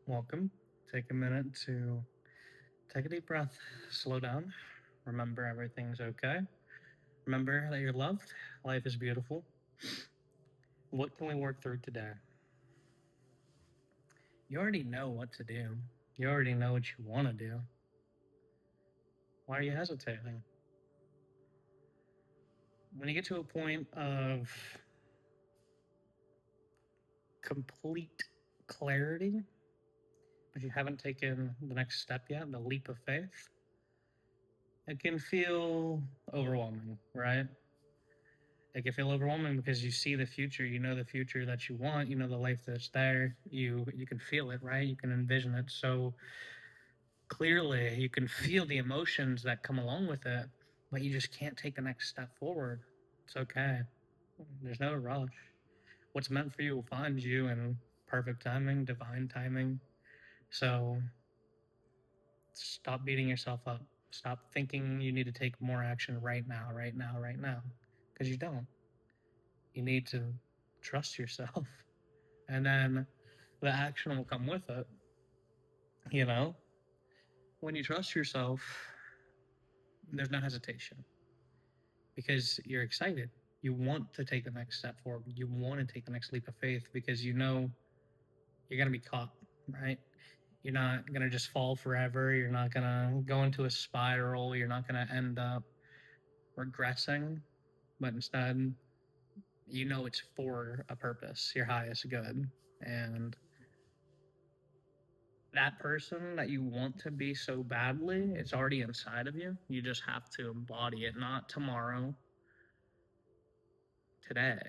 Welcome. Take a minute to take a deep breath, slow down, remember everything's okay. Remember that you're loved, life is beautiful. What can we work through today? You already know what to do, you already know what you want to do. Why are you hesitating? When you get to a point of complete clarity, but you haven't taken the next step yet, the leap of faith, it can feel overwhelming, right? It can feel overwhelming because you see the future, you know the future that you want, you know the life that's there. You can feel it, right? You can envision it so clearly. You can feel the emotions that come along with it, but you just can't take the next step forward. It's okay. There's no rush. What's meant for you will find you in perfect timing, divine timing. So stop beating yourself up. Stop thinking you need to take more action right now, right now, right now. Because you don't. You need to trust yourself. And then the action will come with it. You know, when you trust yourself, there's no hesitation because you're excited. You want to take the next step forward. You want to take the next leap of faith because you know you're going to be caught, right? You're not going to just fall forever. You're not going to go into a spiral. You're not going to end up regressing, but instead, you know it's for a purpose, your highest good. And that person that you want to be so badly, it's already inside of you. You just have to embody it, not tomorrow, today.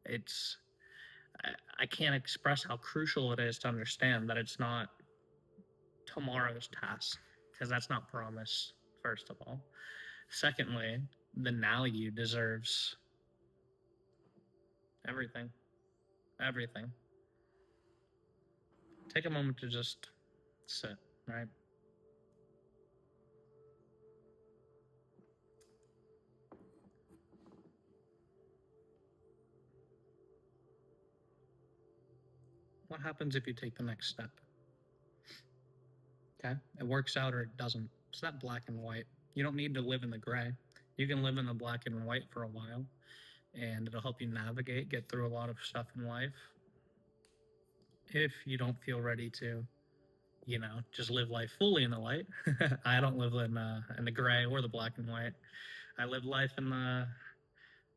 It's, I can't express how crucial it is to understand that it's not tomorrow's task, because that's not promise, first of all. Secondly, the now you deserves everything. Everything. Take a moment to just sit, right? What happens if you take the next step? Okay. It works out or it doesn't. It's not black and white. You don't need to live in the gray. You can live in the black and white for a while, and it'll help you navigate, get through a lot of stuff in life. If you don't feel ready to, just live life fully in the light. I don't live in the gray or the black and white. I live life in the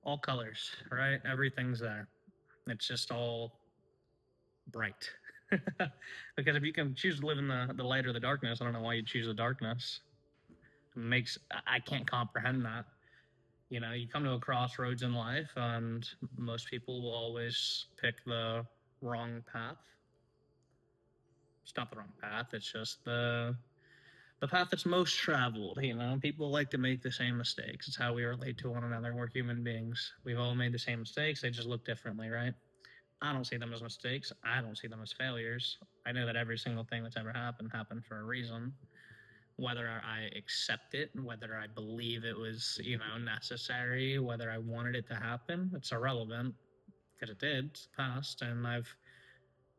all colors, right? Everything's there. It's just all bright. Because if you can choose to live in the light or the darkness, I don't know why you choose the darkness. Makes I can't comprehend that. You come to a crossroads in life, and most people will always pick the wrong path. It's not the wrong path. It's just the path that's most traveled. People like to make the same mistakes. It's how we relate to one another. We're human beings. We've all made the same mistakes. They just look differently, right? I don't see them as mistakes. I don't see them as failures. I know that every single thing that's ever happened for a reason. Whether I accept it, whether I believe it was, necessary, whether I wanted it to happen, it's irrelevant because it did. It's past, and I've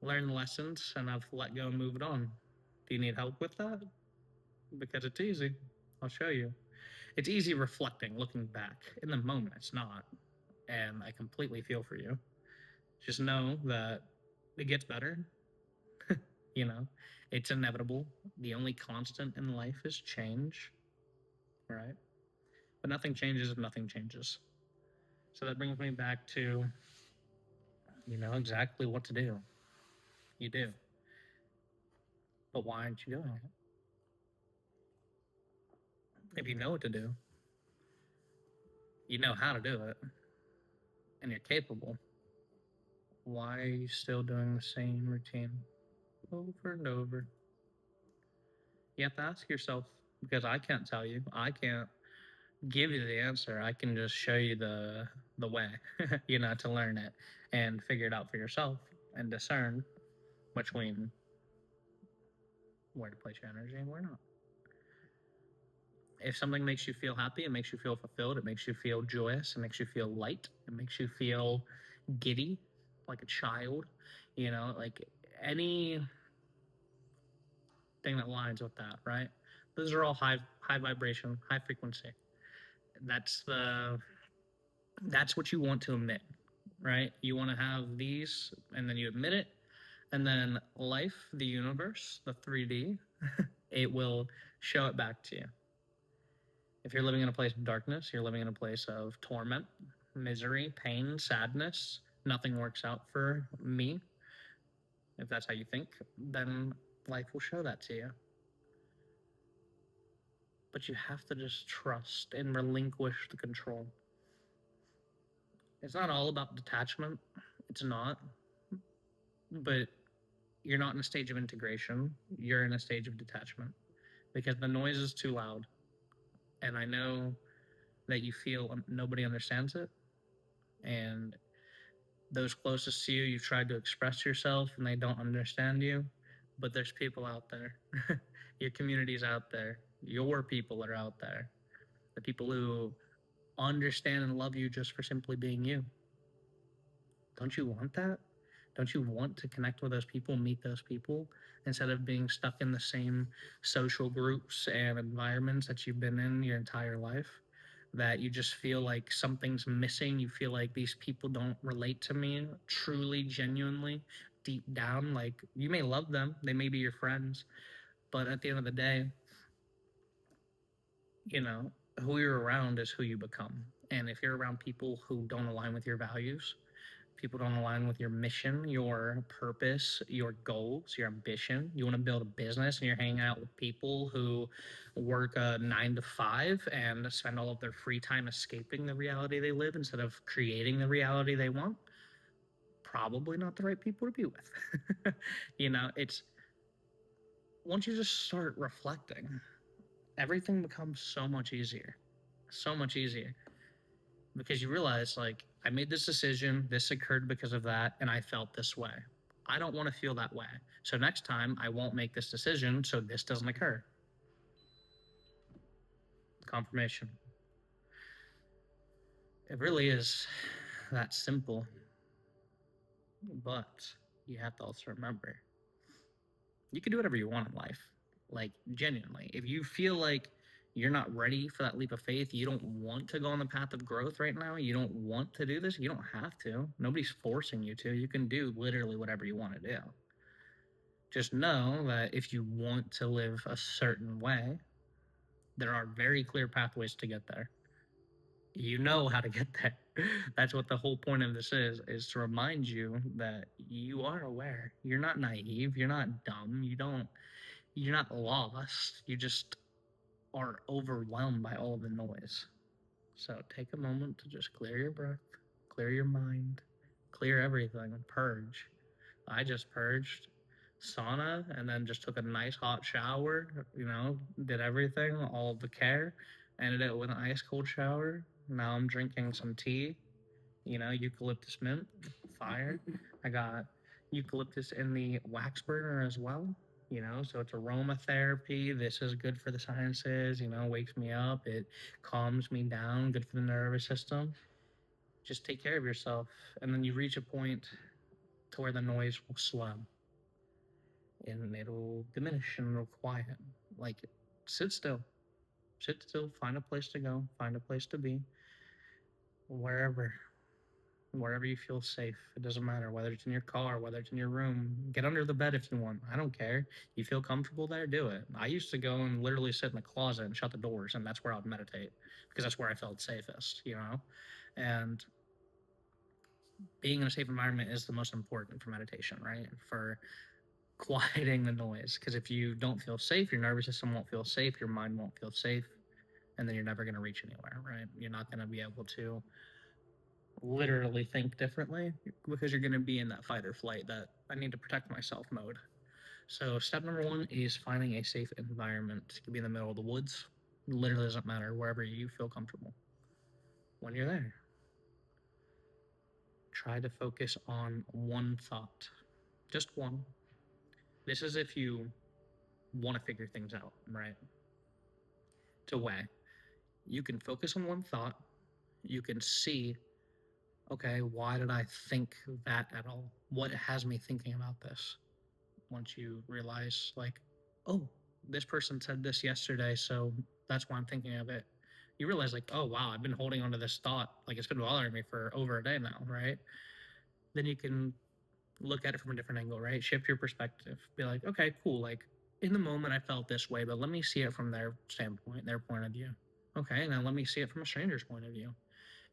learned lessons and I've let go and moved on. Do you need help with that? Because it's easy. I'll show you. It's easy reflecting, looking back. In the moment, it's not. And I completely feel for you. Just know that it gets better. you know, it's inevitable. The only constant in life is change, right? But nothing changes if nothing changes. So that brings me back to you know exactly what to do. You do. But why aren't you doing it? If you know what to do, you know how to do it, and you're capable, why are you still doing the same routine over and over? You have to ask yourself, because I can't tell you. I can't give you the answer. I can just show you the way, to learn it and figure it out for yourself and discern between where to place your energy and where not. If something makes you feel happy, it makes you feel fulfilled, it makes you feel joyous, it makes you feel light, it makes you feel giddy, like a child, like any thing that lines with that, right? Those are all high vibration, high frequency. That's the that's what you want to emit, right? You want to have these, and then you emit it, and then life, the universe, the 3D, it will show it back to you. If you're living in a place of darkness, you're living in a place of torment, misery, pain, sadness, nothing works out for me. If that's how you think, then life will show that to you. But you have to just trust and relinquish the control. It's not all about detachment. It's not. But you're not in a stage of integration. You're in a stage of detachment because the noise is too loud. And I know that you feel nobody understands it. And those closest to you, you've tried to express yourself and they don't understand you. But there's people out there. Your community's out there. Your people are out there. The people who understand and love you just for simply being you. Don't you want that? Don't you want to connect with those people, meet those people, instead of being stuck in the same social groups and environments that you've been in your entire life? That you just feel like something's missing. You feel like these people don't relate to me truly, genuinely, deep down. Like you may love them, they may be your friends, but at the end of the day, you know, who you're around is who you become. And if you're around people who don't align with your values, people don't align with your mission, your purpose, your goals, your ambition. You want to build a business and you're hanging out with people who work a 9 to 5 and spend all of their free time escaping the reality they live instead of creating the reality they want. Probably not the right people to be with. It's once you just start reflecting, everything becomes so much easier. So much easier. Because you realize, like, I made this decision, this occurred because of that, and I felt this way. I don't want to feel that way. So next time I won't make this decision so this doesn't occur. Confirmation. It really is that simple. But you have to also remember you can do whatever you want in life. Like, genuinely. If you feel like you're not ready for that leap of faith, you don't want to go on the path of growth right now, you don't want to do this, you don't have to. Nobody's forcing you to. You can do literally whatever you want to do. Just know that if you want to live a certain way, there are very clear pathways to get there. You know how to get there. That's what the whole point of this is to remind you that you are aware. You're not naive, you're not dumb, you're not lost. You just are overwhelmed by all of the noise. So take a moment to just clear your breath, clear your mind, clear everything, purge. I just purged sauna and then just took a nice hot shower, did everything, all the care, ended it with an ice cold shower. Now I'm drinking some tea, eucalyptus mint, fire. I got eucalyptus in the wax burner as well, so it's aromatherapy. This is good for the sinuses, wakes me up, it calms me down, good for the nervous system. Just take care of yourself, and then you reach a point to where the noise will slow and it'll diminish and it'll quiet. Like, sit still. Sit still, find a place to go, find a place to be, wherever. Wherever you feel safe. It doesn't matter whether it's in your car, whether it's in your room. Get under the bed if you want. I don't care. You feel comfortable there, do it. I used to go and literally sit in the closet and shut the doors, and that's where I would meditate because that's where I felt safest. And being in a safe environment is the most important for meditation, right? For quieting the noise. Because if you don't feel safe, your nervous system won't feel safe, your mind won't feel safe, and then you're never going to reach anywhere, right? You're not going to be able to literally think differently because you're going to be in that fight or flight, that I need to protect myself mode. So step number 1 is finding a safe environment. It could be in the middle of the woods. It literally doesn't matter, wherever you feel comfortable. When you're there, try to focus on one thought, just one. This is if you want to figure things out, right? To weigh. You can focus on one thought. You can see, okay, why did I think that at all? What has me thinking about this? Once you realize, like, oh, this person said this yesterday, so that's why I'm thinking of it. You realize, like, oh, wow, I've been holding on to this thought. Like, it's been bothering me for over a day now, right? Then you can look at it from a different angle, right? Shift your perspective. Be like, okay, cool. Like, in the moment, I felt this way, but let me see it from their standpoint, their point of view. Okay, now let me see it from a stranger's point of view.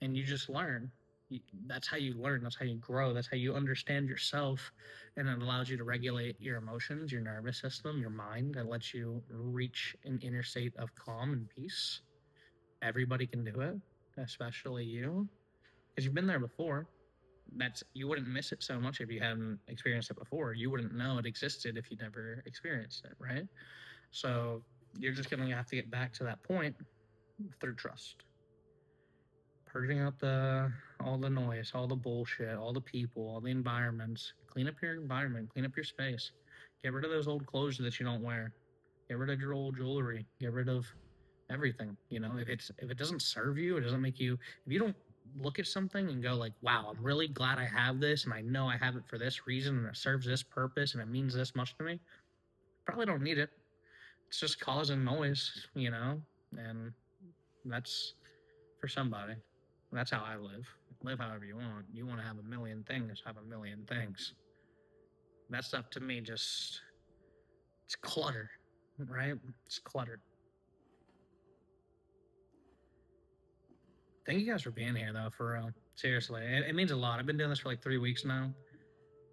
And you just learn. That's how you learn. That's how you grow. That's how you understand yourself. And it allows you to regulate your emotions, your nervous system, your mind. It lets you reach an inner state of calm and peace. Everybody can do it, especially you, because you've been there before. That's you wouldn't miss it so much if you hadn't experienced it before. You wouldn't know it existed if you never experienced it, right? So you're just gonna have to get back to that point through trust, purging out the all the noise, all the bullshit, all the people, all the environments. Clean up your environment, clean up your space. Get rid of those old clothes that you don't wear. Get rid of your old jewelry. Get rid of everything. You know, if it doesn't serve you, it doesn't make you. If you don't look at something and go like, "Wow, I'm really glad I have this, and I know I have it for this reason, and it serves this purpose, and it means this much to me," probably don't need it. It's just causing noise, you know, and that's for somebody. That's how I live. Live however you want. You want to have a million things, have a million things. That stuff to me just it's clutter, right? It's clutter. Thank you guys for being here though, for real. Seriously, it means a lot. I've been doing this for like 3 weeks now.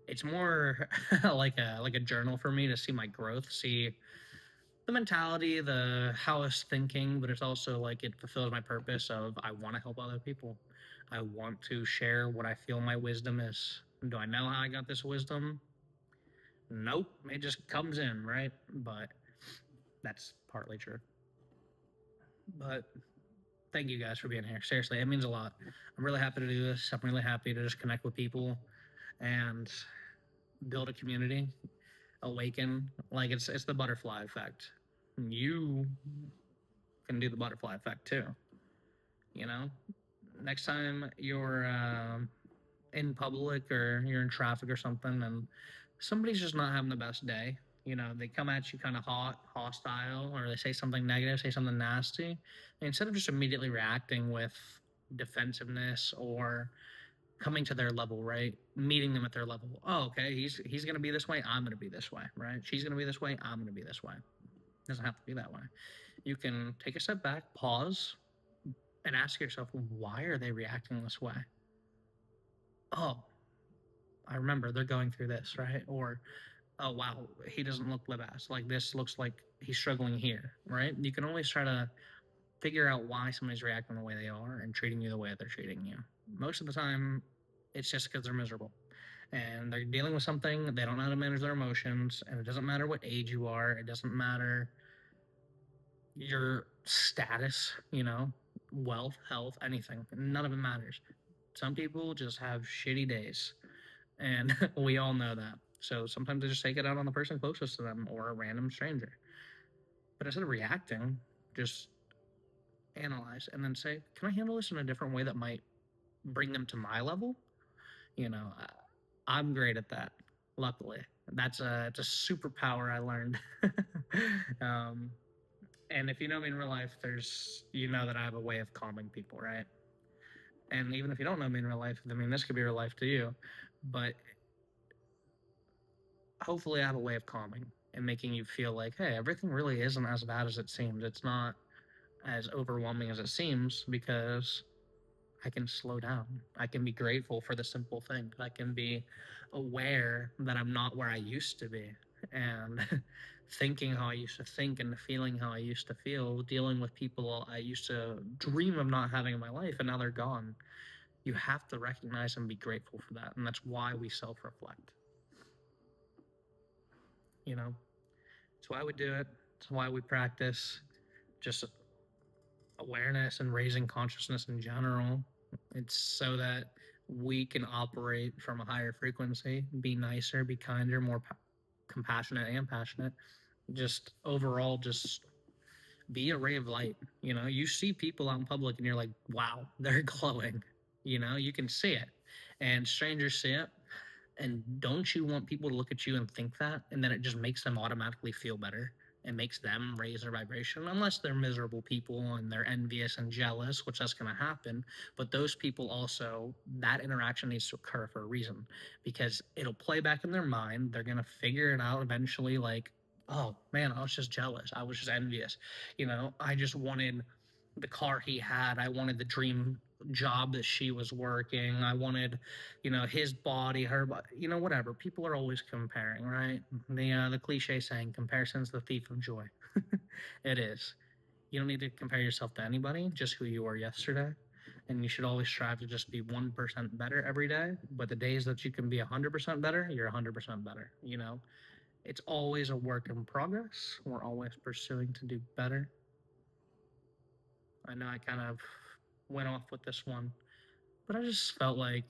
It's more like a journal for me to see my growth, see the mentality, the how I was thinking, but it's also like it fulfills my purpose of I want to help other people. I want to share what I feel my wisdom is. Do I know how I got this wisdom? Nope. It just comes in, right? But that's partly true. But thank you guys for being here. Seriously, it means a lot. I'm really happy to do this. I'm really happy to just connect with people and build a community, awaken. Like it's the butterfly effect. You can do the butterfly effect too. You know, next time you're in public or you're in traffic or something, and somebody's just not having the best day. You know, they come at you kind of hostile, or they say something negative, say something nasty. And instead of just immediately reacting with defensiveness or coming to their level, right? Meeting them at their level. Oh, okay, he's gonna be this way. I'm gonna be this way, right? She's gonna be this way. I'm gonna be this way. It doesn't have to be that way. You can take a step back, pause, and ask yourself, why are they reacting this way? Oh, I remember they're going through this, right? Or oh wow, he doesn't look the best. Like this looks like he's struggling here, right? You can always try to figure out why somebody's reacting the way they are and treating you the way they're treating you. Most of the time, it's just because they're miserable and they're dealing with something. They don't know how to manage their emotions, and it doesn't matter what age you are. It doesn't matter your status, you know, wealth, health, anything. None of it matters. Some people just have shitty days, and we all know that. So sometimes they just take it out on the person closest to them or a random stranger. But instead of reacting, just analyze and then say, can I handle this in a different way that might bring them to my level? You know, I'm great at that. Luckily, that's it's a superpower I learned. um, and if you know me in real life, you know that I have a way of calming people, right? And even if you don't know me in real life, I mean, this could be real life to you, but hopefully I have a way of calming and making you feel like, hey, everything really isn't as bad as it seems. It's not as overwhelming as it seems because I can slow down. I can be grateful for the simple things. I can be aware that I'm not where I used to be and thinking how I used to think and feeling how I used to feel, dealing with people I used to dream of not having in my life and now they're gone. You have to recognize and be grateful for that. And that's why we self reflect. You know, it's why we do it, it's why we practice just awareness and raising consciousness in general. It's so that we can operate from a higher frequency, be nicer, be kinder, more compassionate and passionate. Just overall, just be a ray of light. You know, you see people out in public and you're like, wow, they're glowing. You know, you can see it, and strangers see it. And don't you want people to look at you and think that? And then it just makes them automatically feel better. it makes them raise their vibration, unless they're miserable people and they're envious and jealous, which that's going to happen. But those people also, that interaction needs to occur for a reason, because it'll play back in their mind. They're going to figure it out eventually, like, oh man, I was just jealous, I was just envious, I just wanted the car he had, I wanted the dream job that she was working, I wanted, his body, her body, whatever. People are always comparing, right? The cliche saying, comparison's the thief of joy. It is. You don't need to compare yourself to anybody, just who you were yesterday. And you should always strive to just be 1% better every day. But the days that you can be 100% better, you're 100% better. It's always a work in progress. We're always pursuing to do better. I know I kind of went off with this one, but I just felt like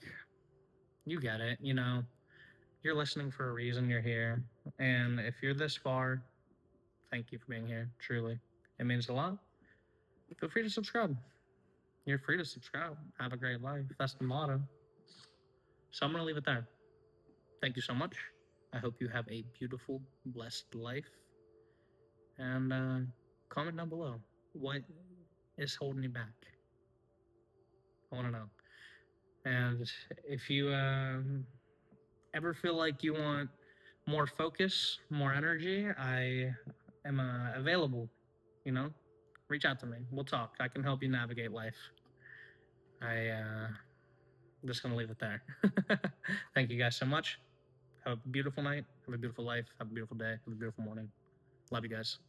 you get it. You're listening for a reason, you're here. And if you're this far, thank you for being here, truly. It means a lot. Feel free to subscribe. You're free to subscribe. Have a great life. That's the motto. So I'm going to leave it there. Thank you so much. I hope you have a beautiful, blessed life. And comment down below. What is holding you back? I want to know. And if you ever feel like you want more focus, more energy, I am available. Reach out to me. We'll talk. I can help you navigate life. I'm just gonna leave it there. Thank you guys so much. Have a beautiful night. Have a beautiful life. Have a beautiful day. Have a beautiful morning. Love you guys.